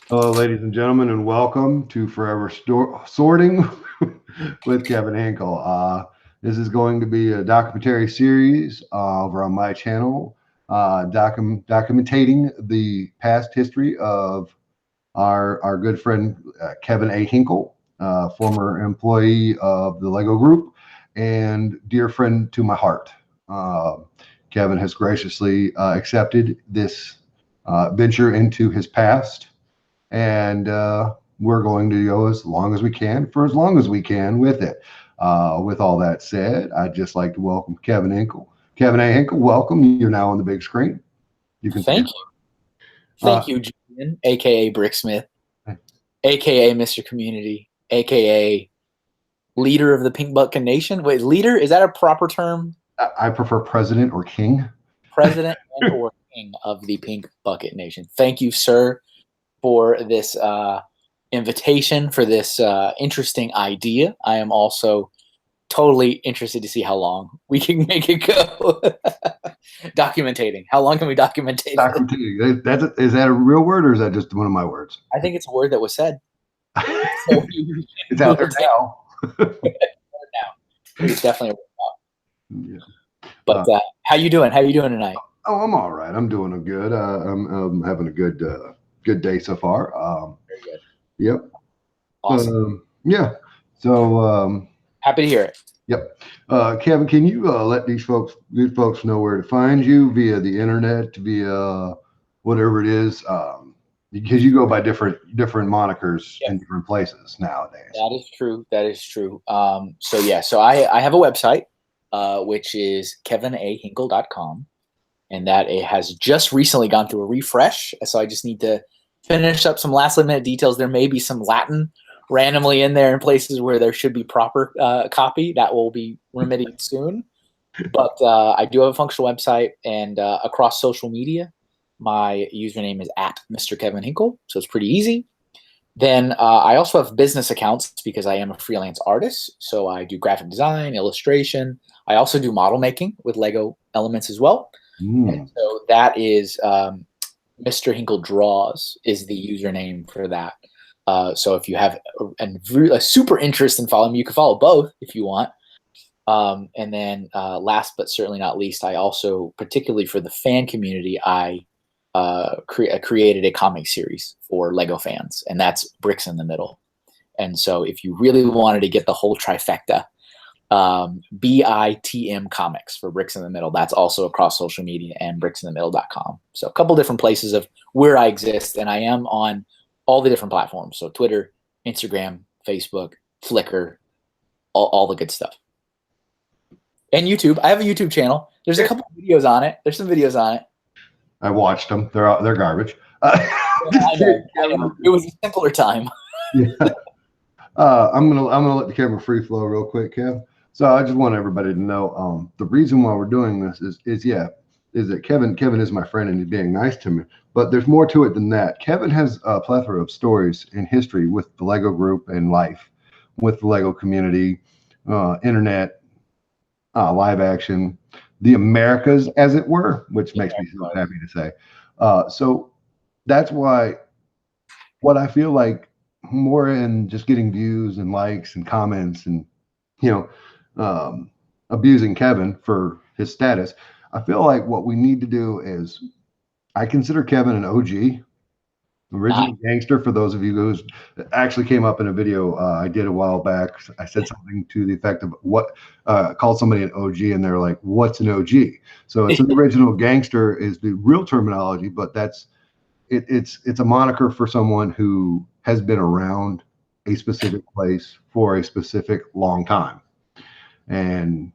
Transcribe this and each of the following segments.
Hello, ladies and gentlemen, and welcome to Forever Sorting with Kevin Hinkle. This is going to be a documentary series over on my channel, documenting the past history of our good friend Kevin A. Hinkle, former employee of the Lego Group and dear friend to my heart. Uh, Kevin has graciously accepted this venture into his past, and we're going to go as long as we can for as long as we can with it. With all that said, I'd just like to welcome Kevin Hinkle. Kevin A. Hinkle, welcome. You're now on the big screen. You can Thank you. Thank you, Julian, aka Bricksmith, aka Mr. Community, aka leader of the Pink Bucket Nation. Wait, leader? Is that a proper term? I prefer president or king. President and or king of the Pink Bucket Nation. Thank you, sir, for this invitation, for this interesting idea. I am also totally interested to see how long we can make it go. Documentating. How long can we documentate? Is that a real word or is that just one of my words? I think it's a word that was said. So it's out there now. It's definitely a word now. Yeah. But how you doing? How you doing tonight? Oh, I'm all right. I'm doing good. I'm having a good day so far. Very good. Yep. Awesome. Yeah. So happy to hear it. Yep. Kevin, can you let these folks know where to find you via the internet, via whatever it is, because you go by different monikers in different places nowadays. That is true. That is true. So I have a website, which is kevinahinkle.com, and that it has just recently gone through a refresh. So I just need to finish up some last minute details. There may be some Latin randomly in there in places where there should be proper copy. That will be remedied soon. But I do have a functional website, and across social media, my username is at Mr. Kevin Hinkle, so it's pretty easy. Then I also have business accounts because I am a freelance artist. So I do graphic design, illustration. I also do model making with Lego elements as well. And so that is Mr. Hinkle Draws is the username for that. So if you have a super interest in following me, you can follow both if you want. And then last but certainly not least, I also, particularly for the fan community, I created a comic series for Lego fans, and that's Bricks in the Middle. And so if you really wanted to get the whole trifecta, BITM Comics for Bricks in the Middle, that's also across social media and bricksinthemiddle.com. So a couple different places of where I exist, and I am on all the different platforms. So Twitter, Instagram, Facebook, Flickr, all the good stuff. And YouTube. I have a YouTube channel. There's a couple of videos on it. There's some videos on it. I watched them. They're garbage. I know. It was a simpler time. Yeah. I'm gonna let the camera free flow real quick, Kev. So I just want everybody to know the reason why we're doing this is that Kevin is my friend and he's being nice to me. But there's more to it than that. Kevin has a plethora of stories in history with the Lego Group and life, with the Lego community, internet, live action, the Americas, as it were, which makes me so happy to say. So that's why what I feel like more in just getting views and likes and comments and, abusing Kevin for his status. I feel like what we need to do is, I consider Kevin an OG, original gangster. For those of you who actually came up in a video I did a while back, I said something to the effect of called somebody an OG, and they're like, "What's an OG?" So it's an original gangster is the real terminology, but it's a moniker for someone who has been around a specific place for a specific long time. And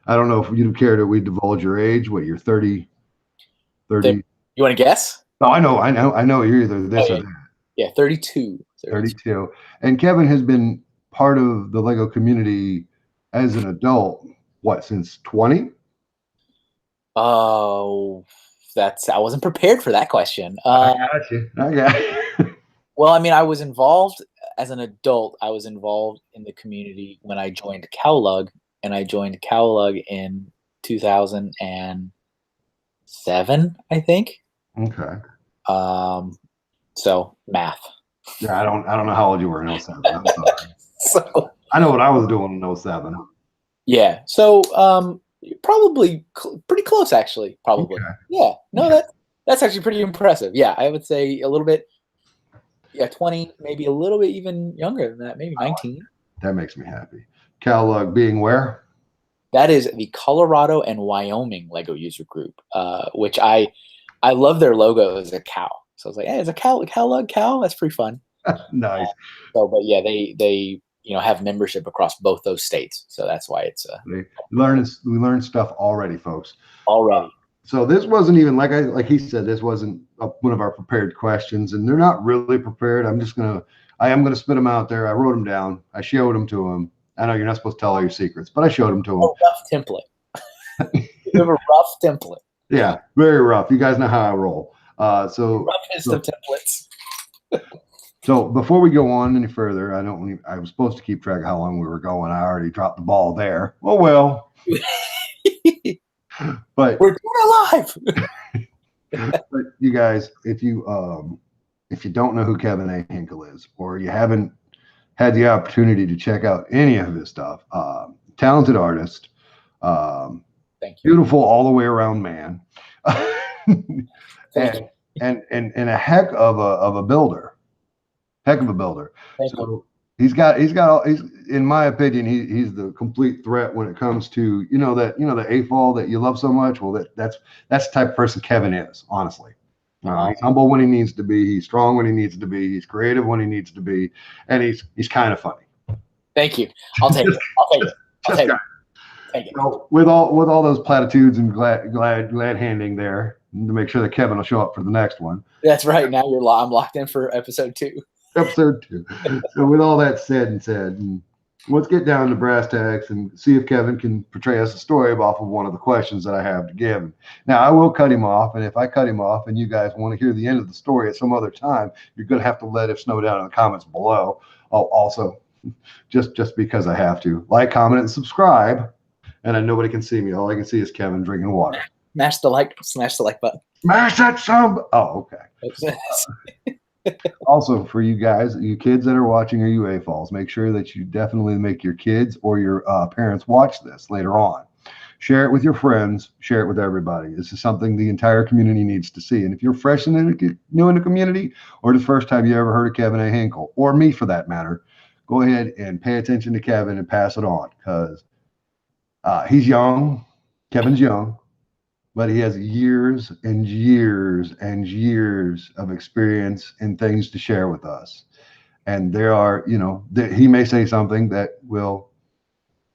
I don't know if you care that we divulge your age. What, you're 30? You want to guess? Oh, I know. You're either this or that. Yeah, 32. 32. And Kevin has been part of the Lego community as an adult, since 20? Oh, I wasn't prepared for that question. I got you. Well, I mean, I was involved as an adult. I was involved in the community when I joined Cowlug, and I joined Cowlug in 2007, I think. Okay. So math. Yeah, I don't know how old you were in '07. I'm sorry. So I know what I was doing in '07. yeah. So probably pretty close actually. Probably. Okay. Yeah. No, Okay. that's actually pretty impressive. Yeah, I would say a little bit. Yeah, 20, maybe a little bit even younger than that, maybe 19. That makes me happy. Cal being where? That is the Colorado and Wyoming Lego user group, which I love their logo as a cow. So I was like, hey, it's a cow lug cow. That's pretty fun. Nice. So, but yeah, they have membership across both those states. So that's why it's We learned stuff already, folks. already. So this wasn't even like he said, this wasn't one of our prepared questions, and they're not really prepared. I am gonna spit them out there. I wrote them down. I showed them to him. I know you're not supposed to tell all your secrets, but I showed them to him. Rough template. We have a rough template. Yeah, very rough. You guys know how I roll. Roughest of templates. So before we go on any further, I was supposed to keep track of how long we were going. I already dropped the ball there. Oh well. But we're doing it live. But you guys, if you don't know who Kevin A. Hinkle is, or you haven't had the opportunity to check out any of his stuff, talented artist, Thank you. Beautiful all the way around man, and a heck of a builder. So he's in my opinion, he's the complete threat when it comes to the AFOL that you love so much. Well, that's the type of person Kevin is, honestly. He's humble when he needs to be, he's strong when he needs to be, he's creative when he needs to be, and he's kind of funny. Thank you. I'll take it. Take it. So with all those platitudes and glad handing there to make sure that Kevin will show up for the next one. That's right. Now I'm locked in for episode 2. Episode 2. So with all that said, let's get down to brass tacks and see if Kevin can portray us a story off of one of the questions that I have to give him. Now, I will cut him off, and if I cut him off and you guys want to hear the end of the story at some other time, you're going to have to let us know down in the comments below. Oh, also, just because I have to, like, comment, and subscribe. And nobody can see me. All I can see is Kevin drinking water. Smash the like button. Smash that sub. Oh, okay. Also, for you guys, you kids that are watching, or you AFOLs, make sure that you definitely make your kids or your parents watch this later on. Share it with your friends. Share it with everybody. This is something the entire community needs to see. And if you're fresh and new in the community, or the first time you ever heard of Kevin A. Hinkle, or me for that matter, go ahead and pay attention to Kevin and pass it on, because he's young. Kevin's young. But he has years and years and years of experience and things to share with us. And there are, he may say something that will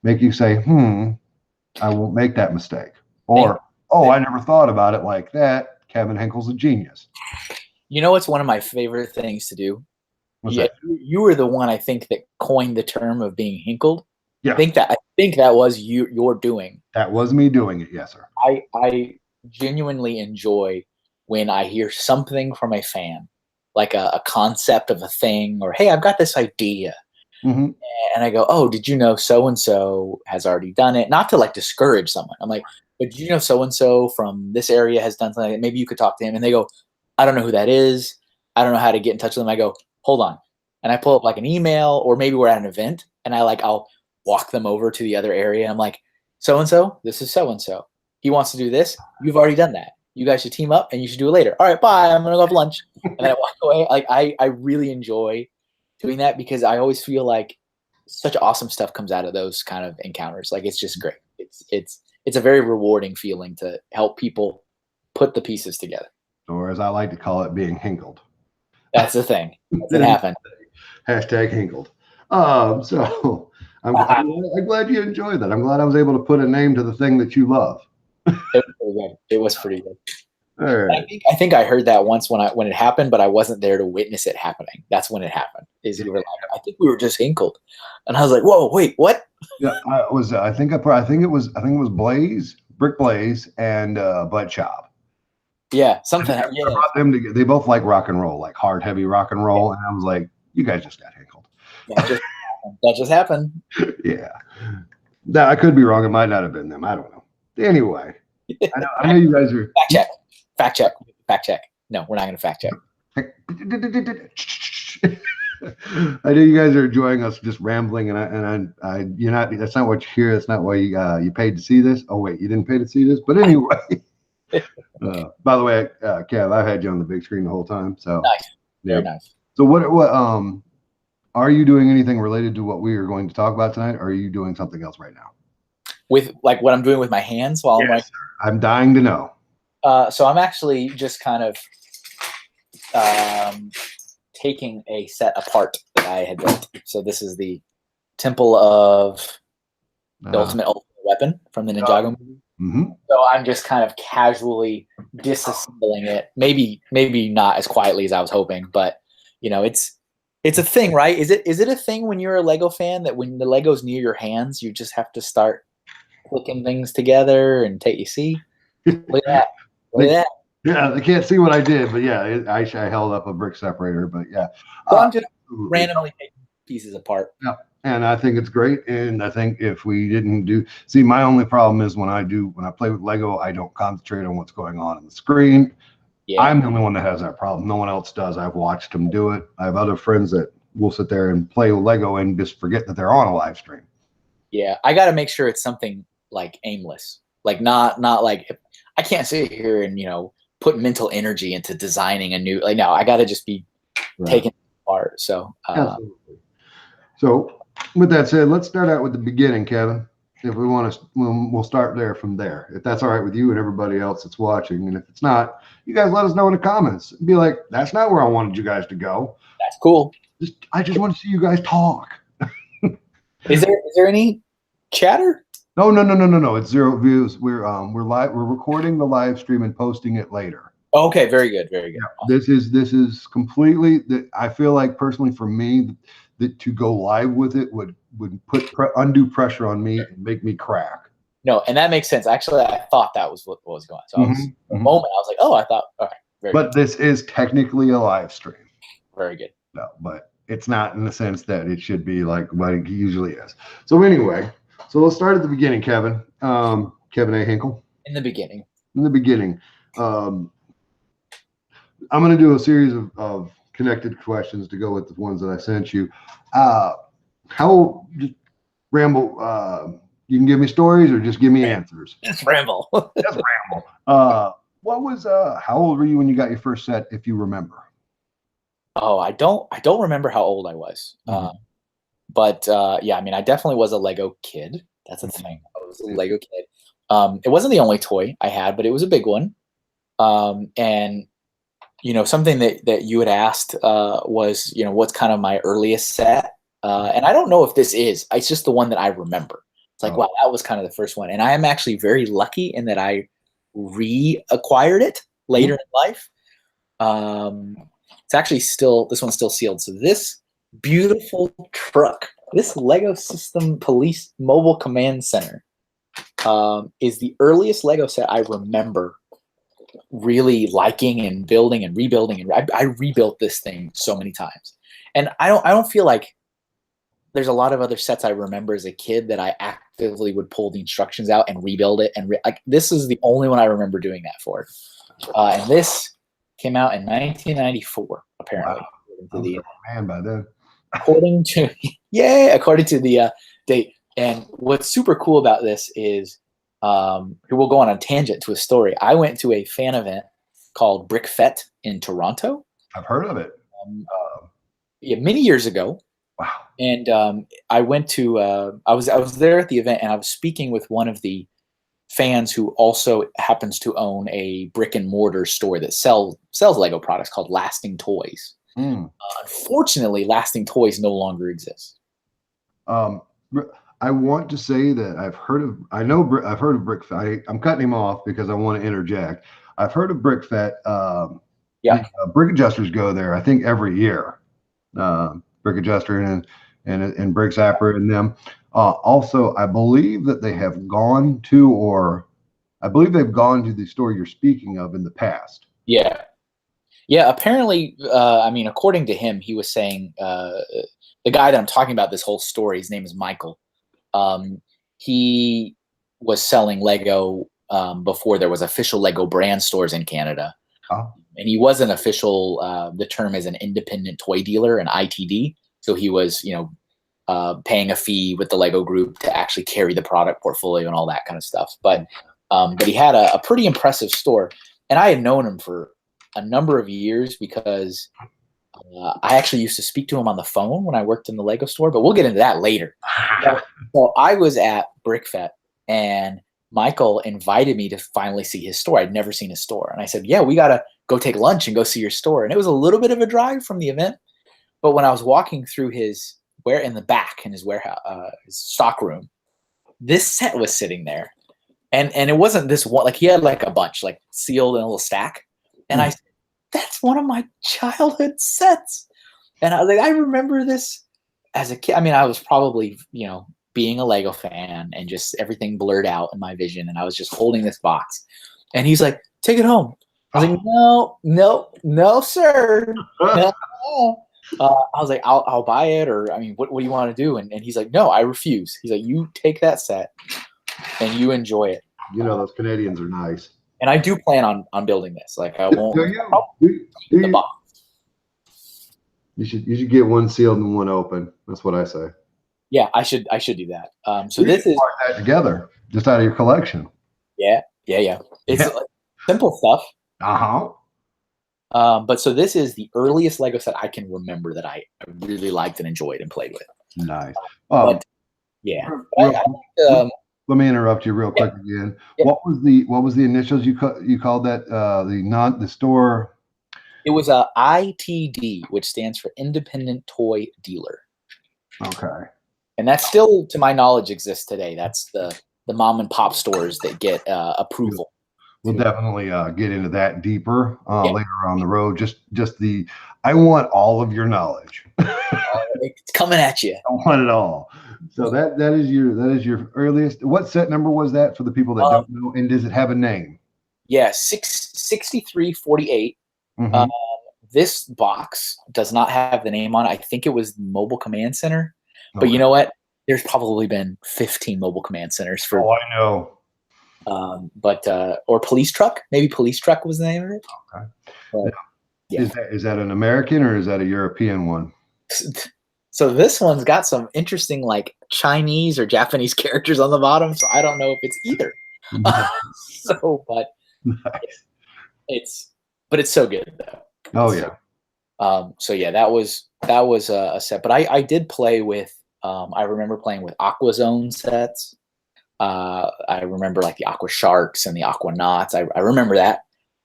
make you say, I won't make that mistake. Or, I never thought about it like that. Kevin Hinkle's a genius. You know what's one of my favorite things to do? What's that? You were the one, I think, that coined the term of being hinkled. Yeah. I think that was your doing. That was me doing it, yes, sir. I genuinely enjoy when I hear something from a fan, like a concept of a thing, or hey, I've got this idea. Mm-hmm. And I go, oh, did you know so-and-so has already done it? Not to like discourage someone. I'm like, but did you know so-and-so from this area has done something? Maybe you could talk to him. And they go, I don't know who that is. I don't know how to get in touch with them. I go, hold on. And I pull up like an email, or maybe we're at an event, and I'll walk them over to the other area. I'm like, so-and-so, this is so-and-so. He wants to do this. You've already done that. You guys should team up, and you should do it later. All right, bye. I'm going to go have lunch. And then I walk away. Like I really enjoy doing that, because I always feel like such awesome stuff comes out of those kind of encounters. Like, it's just great. It's a very rewarding feeling to help people put the pieces together. Or as I like to call it, being hinkled. That's the thing. That happened. Hashtag hinkled. So I'm glad you enjoyed that. I'm glad I was able to put a name to the thing that you love. It was pretty good. All right. I think I heard that once when it happened, but I wasn't there to witness it happening. That's when it happened. You were like, I think we were just hinkled, and I was like, whoa, wait, what? Yeah, I think it was Blaze, Brick Blaze, and Bud Chop. Yeah, something. Yeah. I brought them together. They both like rock and roll, like hard, heavy rock and roll, and I was like, you guys just got hinkled. That just happened. Yeah. Now, I could be wrong. It might not have been them. I don't know. Anyway, I know you guys are fact check. No, we're not going to fact check. I know you guys are enjoying us just rambling, and you're not. That's not what you hear. That's not why you paid to see this. Oh wait, you didn't pay to see this. But anyway, by the way, Kev, I've had you on the big screen the whole time. So Nice, yeah. very nice. So what are you doing anything related to what we are going to talk about tonight? Or are you doing something else right now? With like what I'm doing with my hands while I'm like, I'm dying to know. so I'm actually just kind of taking a set apart that I had built. So this is the Temple of the Ultimate Weapon from the Ninjago movie. Mm-hmm. So I'm just kind of casually disassembling it. Maybe not as quietly as I was hoping, but you know, it's a thing, right? Is it a thing when you're a Lego fan that when the Lego's near your hands, you just have to start clicking things together and take you see? Look at that. Look at that. Yeah, they can't see what I did, but yeah, I held up a brick separator, but yeah. So I'm just randomly taking pieces apart. Yeah, and I think it's great. And I think if we didn't see, my only problem is when I play with Lego, I don't concentrate on what's going on the screen. Yeah. I'm the only one that has that problem. No one else does. I've watched them do it. I have other friends that will sit there and play with Lego and just forget that they're on a live stream. Yeah, I got to make sure it's something like aimless, like not like I can't sit here and put mental energy into designing a new. Like no, I got to just be taking it apart. So. Absolutely. So, with that said, let's start out with the beginning, Kevin. If we want to, we'll start there from there. If that's all right with you and everybody else that's watching, and if it's not, you guys let us know in the comments. Be like, that's not where I wanted you guys to go. That's cool. I just want to see you guys talk. Is there any chatter? No. It's 0 views. We're live. We're recording the live stream and posting it later. Okay, very good, very good. Yeah, this is completely that. I feel like personally for me that to go live with it would put undue pressure on me and make me crack. No, and that makes sense. Actually, I thought that was what was going on. So for a moment, I was like, oh, I thought, all right. Very good. This is technically a live stream. Very good. No, but it's not in the sense that it should be like what it usually is. So anyway, so let's start at the beginning, Kevin. Kevin A. Hinkle. In the beginning. I'm going to do a series of connected questions to go with the ones that I sent you. Just ramble. You can give me stories or just give me answers. Just ramble. Just ramble. How old were you when you got your first set, if you remember? Oh, I don't remember how old I was. But yeah, I mean, I definitely was a Lego kid. That's the thing. I was a Lego kid. It wasn't the only toy I had, but it was a big one. And something that you had asked was, what's kind of my earliest set? And I don't know if this is. It's just the one that I remember. It's like, wow, that was kind of the first one. And I am actually very lucky in that I reacquired it later in life. It's actually this one's still sealed. So this beautiful truck, this Lego System Police Mobile Command Center, is the earliest Lego set I remember really liking and building and rebuilding. And I rebuilt this thing so many times. And I don't feel like there's a lot of other sets I remember as a kid that I actively would pull the instructions out and rebuild it. And like this is the only one I remember doing that for. And this came out in 1994, apparently. Wow. Man, by then. According to the date. And what's super cool about this is we'll go on a tangent to a story. I went to a fan event called Brick Fete in Toronto. I've heard of it. Many years ago. Wow. And I went to I was there at the event, and I was speaking with one of the fans who also happens to own a brick and mortar store that sells Lego products called Lasting Toys. Unfortunately, Lasting Toys no longer exists. I want to say that I've heard of Brick Fete. I'm cutting him off because I want to interject. I've heard of Brick Fete. Brick adjusters go there, I think, every year. Brick Adjuster and Brick Zapper and them. Also, I believe that they have gone to, the store you're speaking of in the past. Yeah. Apparently, I mean, according to him, he was saying the guy that I'm talking about this whole story, his name is Michael. He was selling Lego before there was official Lego brand stores in Canada. And he was an official, the term is an independent toy dealer, an ITD. So he was, paying a fee with the Lego group to actually carry the product portfolio and all that kind of stuff. But he had a pretty impressive store. And I had known him for a number of years because I actually used to speak to him on the phone when I worked in the Lego store, but we'll get into that later. So I was at BrickFest, and Michael invited me to finally see his store. I'd never seen his store. And I said, yeah, we got to go take lunch and go see your store. And it was a little bit of a drive from the event. But when I was walking through his in the back in his warehouse, his stock room, this set was sitting there. And it wasn't this one, like he had like a bunch, like sealed in a little stack. And I said, that's one of my childhood sets. And I was like, I remember this as a kid. I mean, I was probably, being a Lego fan and just everything blurred out in my vision. And I was just holding this box. And he's like, take it home. I was like, no, sir. No. I was like, I'll buy it. Or, I mean, what do you want to do? And he's like, no, I refuse. He's like, you take that set and you enjoy it. Those Canadians are nice. And I do plan on building this. Like I won't. The box. You should get one sealed and one open. That's what I say. Yeah, I should do that. So this is that together, just out of your collection. Yeah. It's like simple stuff. But so this is the earliest Lego set I can remember that I really liked and enjoyed and played with. Nice. But, yeah. Let me interrupt you real quick again. Yeah. What was the initials you called that the store? It was a ITD, which stands for Independent Toy Dealer. Okay. And that still, to my knowledge, exists today. That's the mom and pop stores that get approval. We'll definitely get into that deeper later on the road. I want all of your knowledge. It's coming at you. I want it all. So that is your earliest. What set number was that for the people that don't know? And does it have a name? Yeah, 6348. Mm-hmm. This box does not have the name on it. I think it was Mobile Command Center. But you know what? There's probably been 15 Mobile Command Centers for. Oh, I know. Or Police Truck. Maybe Police Truck was the name of it. Okay. But, yeah. Is that an American or is that a European one? So this one's got some interesting like Chinese or Japanese characters on the bottom. So I don't know if it's either. But nice. It's so good though. Oh yeah. So yeah, that was a set. But I did play with. I remember playing with Aqua Zone sets. I remember like the Aqua Sharks and the Aqua Knots. I remember that.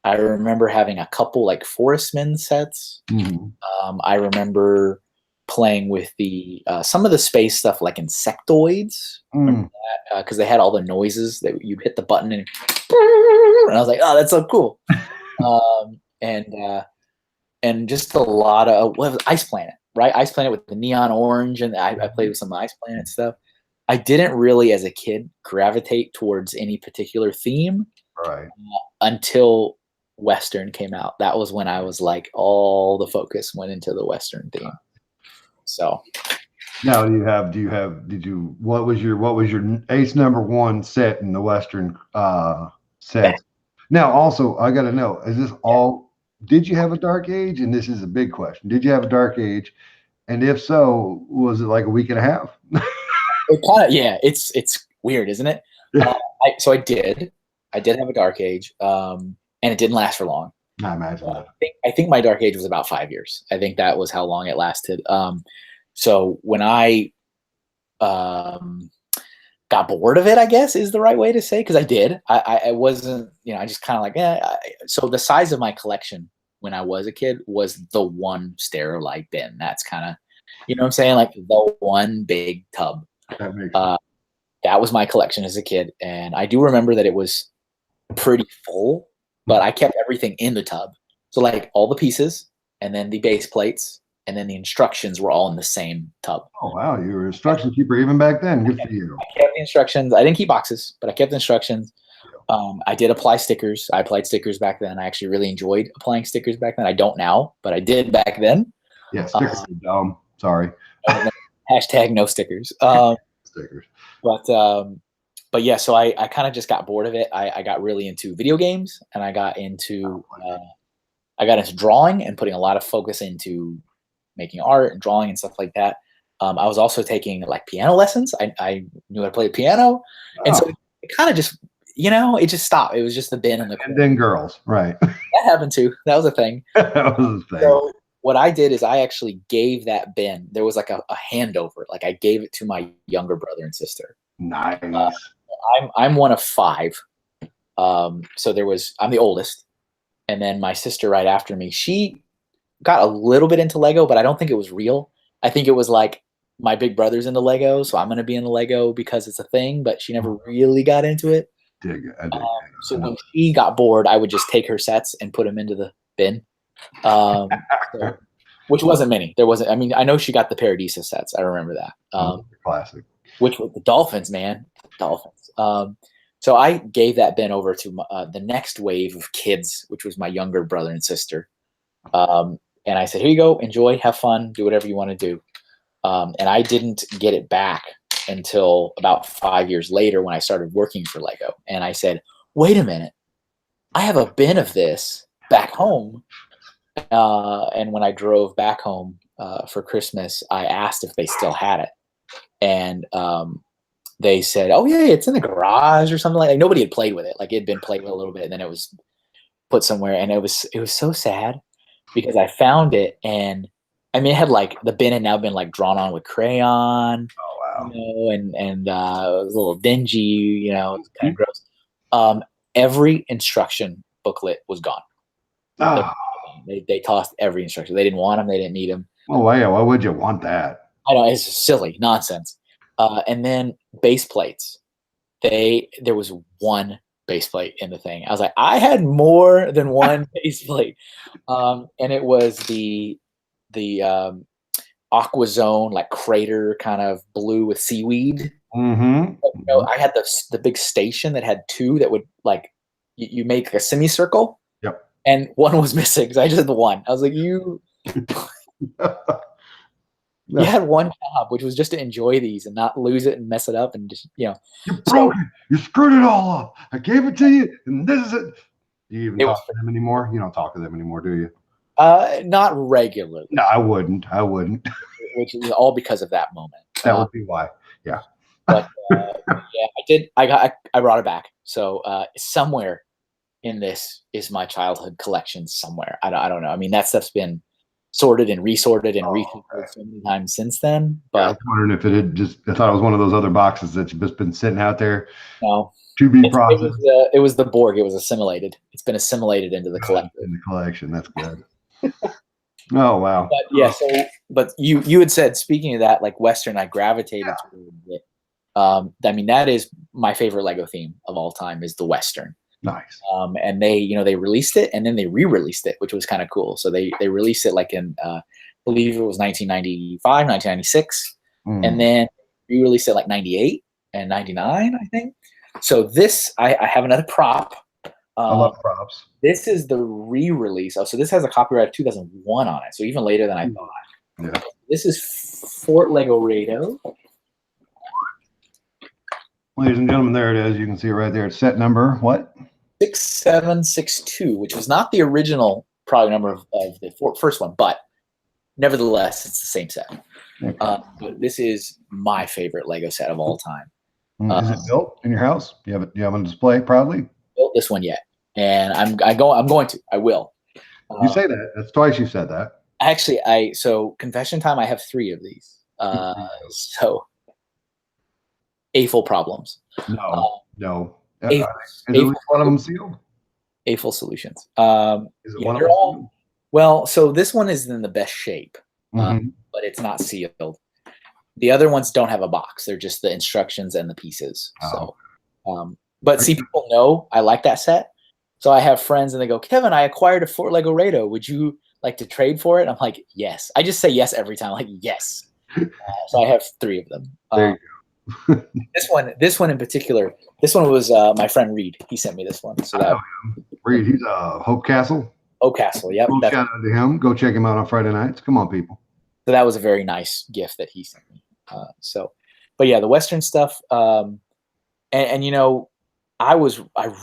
I remember having a couple like Forestman sets. Mm-hmm. I remember playing with the some of the space stuff like Insectoids. Because they had all the noises that you'd hit the button and I was like, oh, that's so cool. And just a lot of Ice Planet, right? Ice Planet with the neon orange, and I played with some Ice Planet stuff. I didn't really, as a kid, gravitate towards any particular theme, right? Until Western came out. That was when I was like, all the focus went into the Western theme. So now, what was your ace number one set in the Western set? Now, also, I got to know, is this all? Did you have a Dark Age? And this is a big question. Did you have a Dark Age? And if so, was it like a week and a half? It kind of, yeah. It's weird, isn't it? So I did have a Dark Age, and it didn't last for long. I imagine that. I think my Dark Age was about 5 years. I think that was how long it lasted. So when I got bored of it, I guess is the right way to say, because I did. I wasn't, I just kind of like, so the size of my collection when I was a kid was the one Sterilite bin. That's kind of, what I'm saying? Like the one big tub. That was my collection as a kid. And I do remember that it was pretty full, but I kept everything in the tub. So like all the pieces and then the base plates and then the instructions were all in the same tub. Oh, wow. You were an instruction keeper even back then. Good for you. I kept the instructions. I didn't keep boxes, but I kept the instructions. I did apply stickers. I applied stickers back then. I actually really enjoyed applying stickers back then. I don't now, but I did back then. Yeah, stickers are dumb. Sorry. Hashtag no stickers. Stickers. But yeah, so I kind of just got bored of it. I got really into video games, and I got into I got into drawing and putting a lot of focus into making art and drawing and stuff like that. I was also taking like piano lessons. I knew how to play the piano, and so Oh, it kind of just, it just stopped. It was just the bin in the and corner. then girls, right? That happened too. That was a thing. That was the thing. So what I did is I actually gave that bin. There was like a handover. Like I gave it to my younger brother and sister. Uh, Nice. I'm one of five. So I'm the oldest, and then my sister right after me. She got a little bit into Lego, but I don't think it was real. I think it was like my big brother's into Lego, so I'm gonna be into Lego because it's a thing. But she never really got into it. I dig. So when she got bored, I would just take her sets and put them into the bin. So, which wasn't many. There wasn't. I mean, I know she got the Paradisa sets. I remember that. Classic. Which was the Dolphins, man, Dolphins. So I gave that bin over to the next wave of kids, which was my younger brother and sister. And I said, "Here you go. Enjoy. Have fun. Do whatever you want to do." And I didn't get it back until about 5 years later when I started working for Lego. And I said, "Wait a minute. I have a bin of this back home." And when I drove back home for Christmas, I asked if they still had it. And they said, "Oh yeah, it's in the garage or something like." Nobody had played with it. Like it had been played with a little bit, and then it was put somewhere. And it was so sad because I found it, and I mean, it had like the bin had now been like drawn on with crayon, Oh wow. and it was a little dingy, it's kind of gross. Every instruction booklet was gone. Ah, They tossed every instruction. They didn't want them. They didn't need them. oh yeah. Why would you want that? I know, it's silly nonsense. And then base plates. There was one base plate in the thing. I was like, I had more than one base plate, and it was the aqua zone, like crater kind of blue with seaweed. Mm-hmm. I had the big station that had two that would like you make a semicircle, Yep. and one was missing because I just had the one. I was like, you had one job, which was just to enjoy these and not lose it and mess it up and just You broke it. You screwed it all up. I gave it to you, and this is it. Do you even talk to them anymore? You don't talk to them anymore, do you? Not regularly. No, I wouldn't. Which is all because of that moment. That would be why. Yeah. But yeah, I did. I brought it back. So somewhere in this is my childhood collection. Somewhere I don't know. I mean, that stuff's been sorted and resorted and resorted so many times since then. But I was wondering if it had I thought it was one of those other boxes that's just been sitting out there. No. To be processed. It was the Borg. It was assimilated. It's been assimilated into the collection. In the collection. That's good. Oh wow. But yeah. But you had said, speaking of that, like Western, I gravitated toward it. I mean, that is my favorite Lego theme of all time is the Western. Nice. And they released it and then they re-released it, which was kind of cool. So they released it like in, I believe it was 1995, 1996. And then re-released it like 98 and 99, I think. So this, I have another prop. I love props. This is the re-release. Oh, so this has a copyright of 2001 on it. So even later than I thought. Yeah. This is Fort Lego Rado. Ladies and gentlemen, there it is. You can see it right there. It's set number what? 6762, which was not the original product number of the first one, but nevertheless, it's the same set. Okay. But this is my favorite Lego set of all time. Is it built in your house? You have it on display proudly? Built this one yet, and I'm going to. I will. You say that. That's twice you said that. Actually, so confession time. I have 3 of these. So AFL problems. No. Is one of them sealed? AFL Solutions. Is it one of them sealed? Well, so this one is in the best shape, but it's not sealed. The other ones don't have a box. They're just the instructions and the pieces. Oh. So, but see, people know I like that set. So I have friends and they go, "Kevin, I acquired a Fort Lego Rado. Would you like to trade for it?" I'm like, "Yes." I just say yes every time. Like, yes. So I have 3 of them. There you go. This one in particular, this one was my friend Reed. He sent me this one. So that Reed, he's Hope Castle. Hope Castle, yep. Shout out to him. Go check him out on Friday nights. Come on, people. So that was a very nice gift that he sent me. But yeah, the Western stuff, and I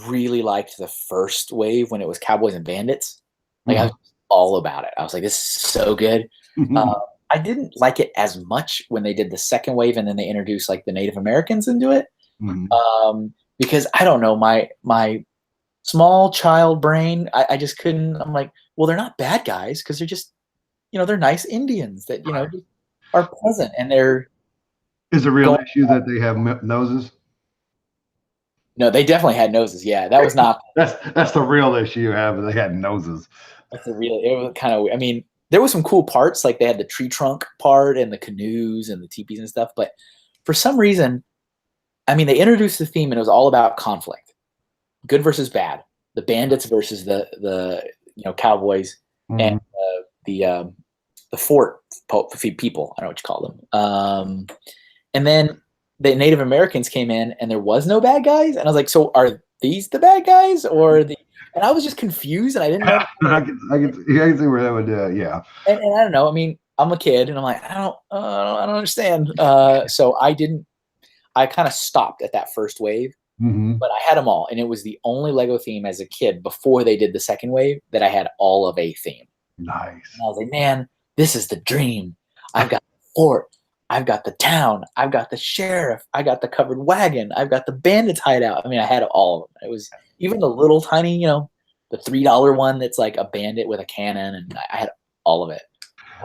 really liked the first wave when it was Cowboys and Bandits. Like I was all about it. I was like, this is so good. Mhm. I didn't like it as much when they did the second wave and then they introduced like the Native Americans into it. Mhm. Because I don't know, my small child brain, I just couldn't. I'm like, well, they're not bad guys because they're just, they're nice Indians that, are pleasant and they're Is the real going. issue that they have noses? No, they definitely had noses. Yeah, that was not. That's the real issue you have. They had noses. That's a real. It was kind of. I mean, there was some cool parts, like they had the tree trunk part and the canoes and the teepees and stuff. But for some reason, I mean, they introduced the theme and it was all about conflict, good versus bad, the bandits versus the cowboys, and Mhm. the fort people. I don't know what you call them. And then the Native Americans came in, and there was no bad guys. And I was like, so are these the bad guys, or the? And I was just confused, and I didn't know. I can see where that would, yeah. And I don't know. I mean, I'm a kid, and I'm like, I don't understand. So I didn't. I kind of stopped at that first wave, Hmm. but I had them all, and it was the only Lego theme as a kid before they did the second wave that I had all of a theme. Nice. And I was like, man, this is the dream. I've got the fort, I've got the town, I've got the sheriff, I got the covered wagon, I've got the bandits hideout. I mean, I had all of them. It was even the little tiny, the $3 one that's like a bandit with a cannon, and I had all of it.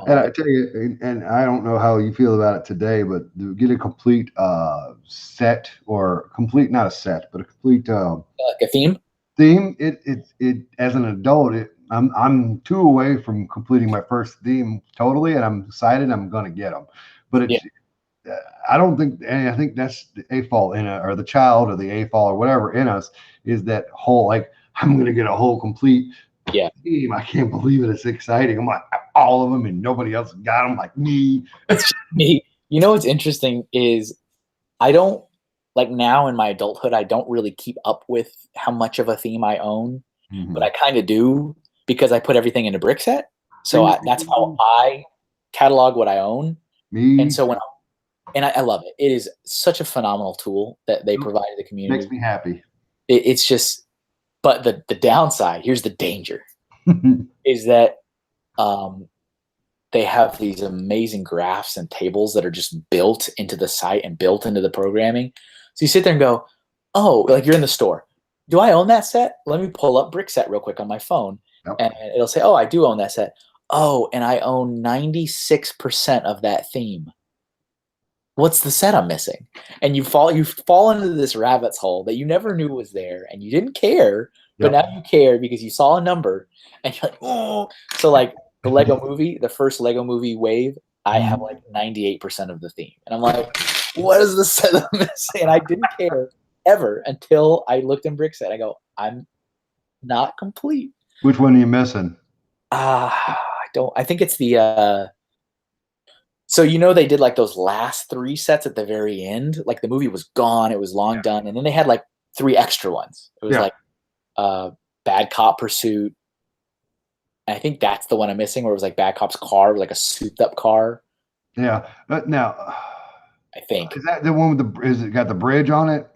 And I tell you, and I don't know how you feel about it today, but to get a complete set, or complete, not a set, but a complete Like a theme. theme, it as an adult, I'm two away from completing my first theme totally, and I'm excited I'm going to get them. But Yeah, it's I don't think, and I think that's the A fault in it, or the child, or the A fault, or whatever in us, is that whole, like, I'm going to get a whole complete yeah. team. I can't believe it. It's exciting. I'm like, all of them, and nobody else got them like me. It's just me. You know what's interesting is I don't like now in my adulthood, I don't really keep up with how much of a theme I own, but Mhm. I kind of do because I put everything in a brick set. So See, that's how I catalog what I own. And me so I love it. It is such a phenomenal tool that they provided the makes community. me happy. It's just, but the downside, here's the danger, is that um, they have these amazing graphs and tables that are just built into the site and built into the programming. So you sit there and go, oh, like you're in the store. Do I own that set? Let me pull up Brickset real quick on my phone. Yep. And it'll say, oh, I do own that set. Oh, and I own 96% of that theme. What's the set I'm missing? And you fall into this rabbit's hole that you never knew was there and you didn't care, but Yep. now you care because you saw a number and you're like, oh. So like the Lego movie, the first Lego movie wave, I have like 98% of the theme. And I'm like, what is the set I'm missing? And I didn't care ever until I looked in Brickset. I go, I'm not complete. Which one are you missing? I think it's the so they did like those last 3 sets at the very end. Like the movie was gone, it was long done, and then they had like 3 extra ones. It was Yeah. like Bad Cop Pursuit. And I think that's the one I'm missing, where it was like Bad Cop's car, like a souped up car. Yeah. Now, I think. is that the one with the? Is it got the bridge on it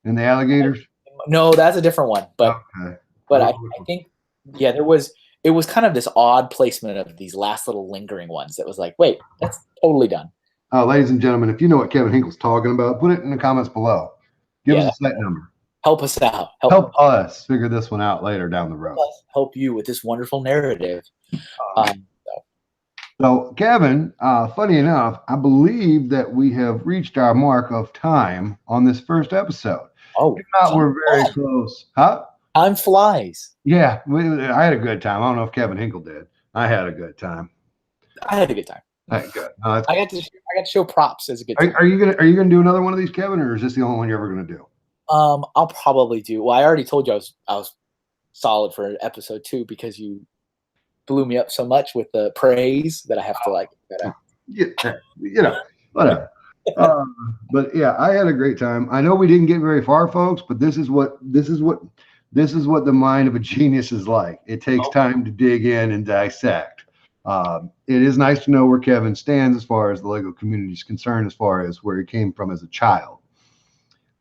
and the alligators? No, that's a different one. But Okay. but I think it was kind of this odd placement of these last little lingering ones that was like, wait, that's totally done. Ladies and gentlemen, if you know what Kevin Hinkle's talking about, put it in the comments below. Give us Yeah, a set number. help us out. Help us figure this one out later down the road. Help you with this wonderful narrative. So, Kevin, funny enough, I believe that we have reached our mark of time on this first episode. Oh, if not, we're very close. Huh? Time flies. Yeah, I had a good time. I don't know if Kevin Hinkle did. I had a good time. I had a good time. Good. I got to show props as a good time. Are you gonna do another one of these, Kevin, or is this the only one you're ever gonna do? I'll probably do. Well, I already told you I was solid for episode 2 because you blew me up so much with the praise that I have to like. Yeah, whatever. But yeah, I had a great time. I know we didn't get very far, folks, but this is what the mind of a genius is like. It takes time to dig in and dissect. It is nice to know where Kevin stands as far as the Lego community is concerned, as far as where he came from as a child.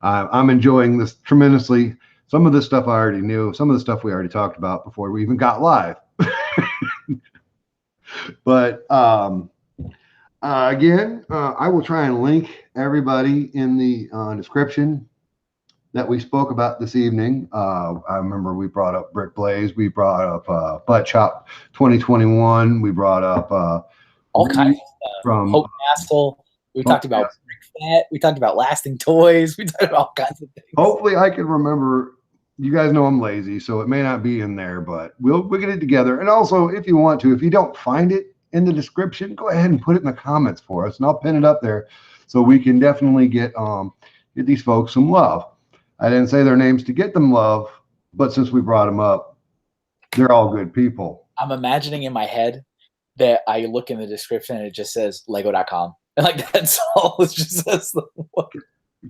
I'm enjoying this tremendously. Some of this stuff I already knew. Some of the stuff we already talked about before we even got live. But again, I will try and link everybody in the description that we spoke about this evening. I remember we brought up Brick Blaze, we brought up Butt Chop 2021, we brought up all kinds of stuff. from Hope Castle. We talked about Brick Fat. We talked about lasting toys. We talked about all kinds of things. Hopefully, I can remember. You guys know I'm lazy, so it may not be in there, but we'll get it together. And also, if you want to, if you don't find it in the description, go ahead and put it in the comments for us, and I'll pin it up there so we can definitely get these folks some love. I didn't say their names to get them love, but since we brought them up, they're all good people. I'm imagining in my head that I look in the description and it just says Lego.com. And like that's all. It just says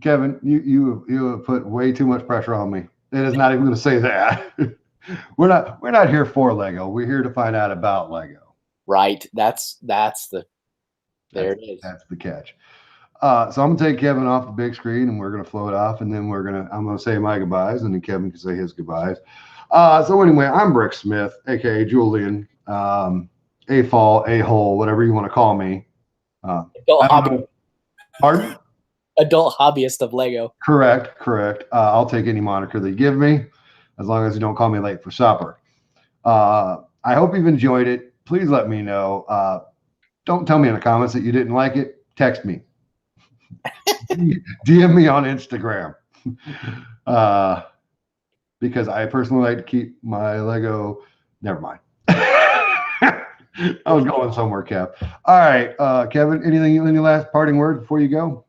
Kevin, you have put way too much pressure on me. It is not even going to say that. We're not here for Lego. We're here to find out about Lego. Right. That's it is. That's the catch. So I'm gonna take Kevin off the big screen and we're gonna float off, and then I'm gonna say my goodbyes, and then Kevin can say his goodbyes. So anyway, I'm Brick Smith, aka Julian, A Fall, A Hole, whatever you want to call me. Pardon? Adult hobbyist of Lego. Correct. I'll take any moniker they give me, as long as you don't call me late for supper. I hope you've enjoyed it. Please let me know. Don't tell me in the comments that you didn't like it. Text me. DM me on Instagram. Because I personally like to keep my Lego. Never mind. I was going somewhere, Kev. All right, Kevin, any last parting words before we go?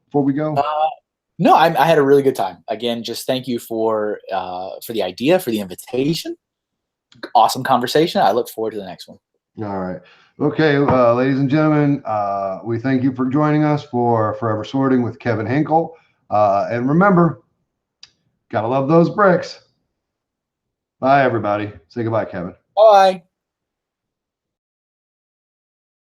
No, I had a really good time. Again, just thank you for the idea, for the invitation. Awesome conversation. I look forward to the next one. All right. Okay, ladies and gentlemen, we thank you for joining us for Forever Sorting with Kevin Hinkle. And remember, gotta love those bricks. Bye, everybody. Say goodbye, Kevin. Bye.